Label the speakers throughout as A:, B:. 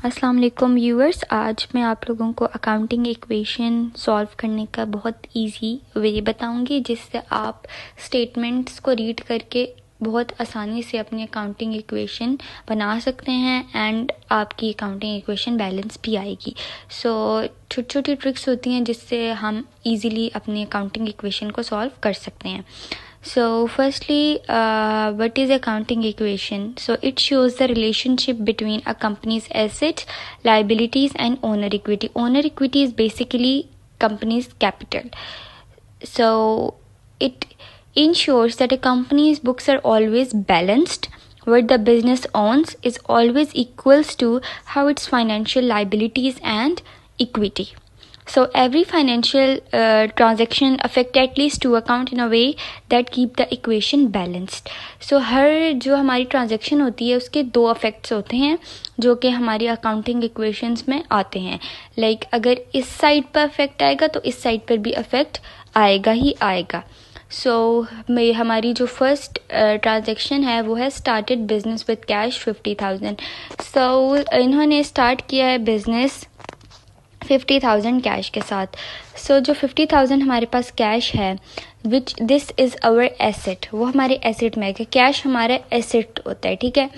A: अस्सलाम वालेकुम व्यूअर्स, आज मैं आप लोगों को अकाउंटिंग इक्वेशन सॉल्व करने का बहुत इजी वे बताऊंगी, जिससे आप स्टेटमेंट्स को रीड करके बहुत आसानी से अपनी अकाउंटिंग इक्वेशन बना सकते हैं एंड आपकी अकाउंटिंग इक्वेशन बैलेंस भी आएगी। सो छोटी छोटी ट्रिक्स होती हैं जिससे हम इजीली अपनी अकाउंटिंग इक्वेशन को सॉल्व कर सकते हैं। So firstly, what is accounting equation? So it shows the relationship between a company's assets, liabilities and owner equity. Owner equity is basically company's capital. So it ensures that a company's books are always balanced. What the business owns is always equals to how its financial liabilities and equity. So every financial transaction affect at least two account in a way that keep the equation balanced. So हर जो हमारी transaction होती है उसके दो affects होते हैं जो कि हमारी अकाउंटिंग इक्वेशंस में आते हैं। लाइक अगर इस साइड पर अफेक्ट आएगा तो इस साइड पर भी अफेक्ट आएगा ही आएगा। सो हमारी जो फर्स्ट ट्रांजैक्शन है वो है स्टार्टेड बिजनेस विद कैश 50,000। सो इन्होंने स्टार्ट किया है बिजनेस 50,000 कैश के साथ। सो जो 50,000 हमारे पास कैश है which this is our asset, वो हमारे एसेट में है कि कैश हमारा एसेट होता है, ठीक है।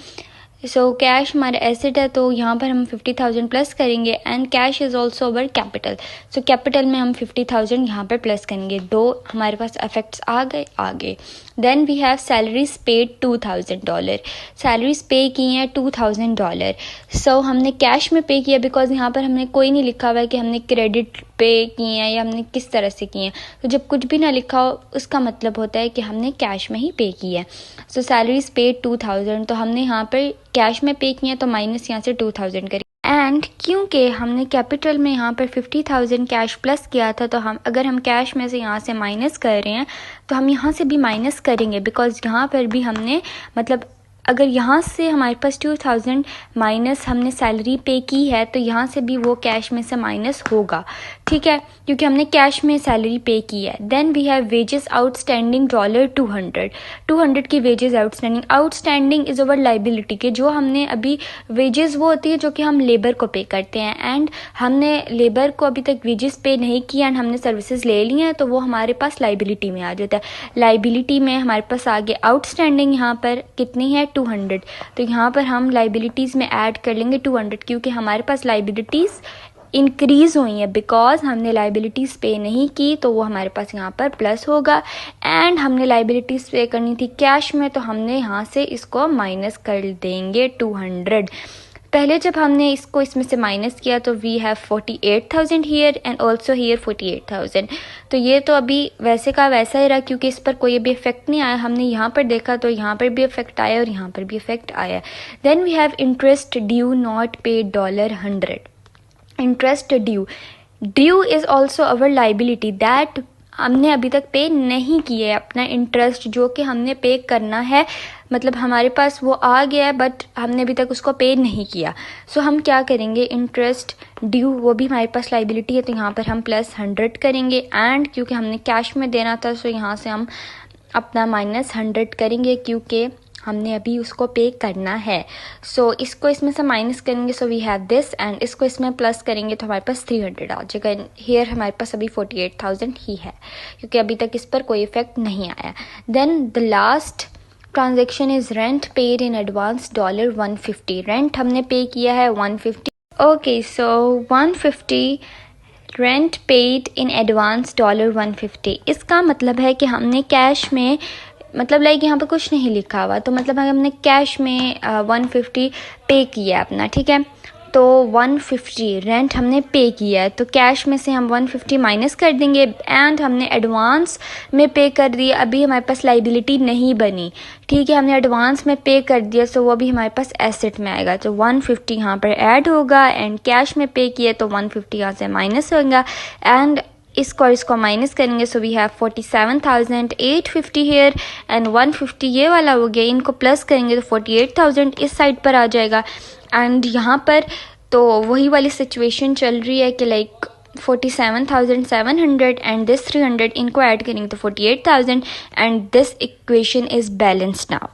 A: सो कैश हमारा एसेट है तो यहाँ पर हम 50,000 प्लस करेंगे and cash is also our capital. So capital में हम 50,000 यहाँ पर प्लस करेंगे। दो हमारे पास अफेक्ट्स आ गए। Then we have salaries paid $2,000। Salaries pay की हैं $2,000। सो हमने कैश में पे किया बिकॉज यहाँ पर हमने कोई नहीं लिखा हुआ है कि हमने क्रेडिट पे किए हैं या हमने किस तरह से किए हैं। तो जब कुछ भी ना लिखा हो उसका मतलब होता है कि हमने कैश में ही पे किया है। सो सैलरीज पेड 2,000, तो हमने यहाँ पर कैश में पे किए तो माइनस यहाँ से 2,000 करें। एंड क्योंकि हमने कैपिटल में यहाँ पर 50,000 कैश प्लस किया था तो अगर हम कैश में से यहाँ से माइनस कर रहे हैं तो हम यहाँ से भी माइनस करेंगे बिकॉज यहाँ पर भी हमने मतलब अगर यहाँ से हमारे पास 2,000 माइनस हमने सैलरी पे की है तो यहाँ से भी वो कैश में से माइनस होगा, ठीक है, क्योंकि हमने कैश में सैलरी पे की है। Then we have wages outstanding $200 की wages outstanding is our liability के जो हमने अभी वेजेस वो होती है जो कि हम लेबर को पे करते हैं एंड हमने लेबर को अभी तक वेजेस पे नहीं किया एंड हमने सर्विसेज ले ली हैं तो वो हमारे पास लाइबिलिटी में आ जाता है। लाइबिलिटी में हमारे पास आगे आउटस्टैंडिंग यहाँ पर कितनी है 200, तो यहाँ पर हम लाइबिलिटीज़ में ऐड कर लेंगे 200 क्योंकि हमारे पास लाइबिलिटीज़ इंक्रीज़ हुई है बिकॉज हमने लाइबिलिटीज़ पे नहीं की तो वो हमारे पास यहाँ पर प्लस होगा एंड हमने लाइबिलिटीज़ पे करनी थी कैश में तो हमने यहाँ से इसको माइनस कर देंगे 200। पहले जब हमने इसको इसमें से माइनस किया तो we have 48,000 here and also here 48,000। तो ये तो अभी वैसे का वैसा ही रहा क्योंकि इस पर कोई भी इफेक्ट नहीं आया। हमने यहाँ पर देखा तो यहाँ पर भी इफेक्ट आया और यहाँ पर भी इफेक्ट आया। Then we have interest due not paid $100। Interest due is also our liability that हमने अभी तक पे नहीं किया है अपना इंटरेस्ट जो कि हमने पे करना है, मतलब हमारे पास वो आ गया है बट हमने अभी तक उसको पे नहीं किया। सो हम क्या करेंगे, इंटरेस्ट ड्यू वो भी हमारे पास लाइबिलिटी है तो यहाँ पर हम प्लस 100 करेंगे एंड क्योंकि हमने कैश में देना था सो यहाँ से हम अपना माइनस 100 करेंगे क्योंकि हमने अभी उसको पे करना है। सो इसको इसमें से माइनस करेंगे so we have this and इसको इसमें प्लस करेंगे तो हमारे पास 300 आ जाएगा। हेयर हमारे पास अभी 48,000 ही है क्योंकि अभी तक इस पर कोई इफेक्ट नहीं आया। Then the last transaction is rent paid in advance $150। Rent हमने पे किया है 150। Okay, so 150 rent paid in advance $150। इसका मतलब है कि हमने कैश में मतलब लाइक यहाँ पे कुछ नहीं लिखा हुआ तो मतलब हमने कैश में 150 पे किया अपना, ठीक है। तो 150 रेंट हमने पे किया है तो कैश में से हम 150 माइनस कर देंगे एंड हमने एडवांस में पे कर दिया। अभी हमारे पास लाइबिलिटी नहीं बनी, ठीक है, हमने एडवांस में पे कर दिया सो वो भी हमारे पास एसेट में आएगा। तो 150 यहाँ पर ऐड होगा एंड कैश में पे किया तो 150 यहाँ से माइनस होगा एंड इसको माइनस करेंगे so we have 47,850 here and 150 ये वाला हो गया। इनको प्लस करेंगे तो 48,000 इस साइड पर आ जाएगा एंड यहाँ पर तो वही वाली सिचुएशन चल रही है कि लाइक 47,700 एंड दिस 300 इनको ऐड करेंगे तो 48,000 and this equation is balanced now.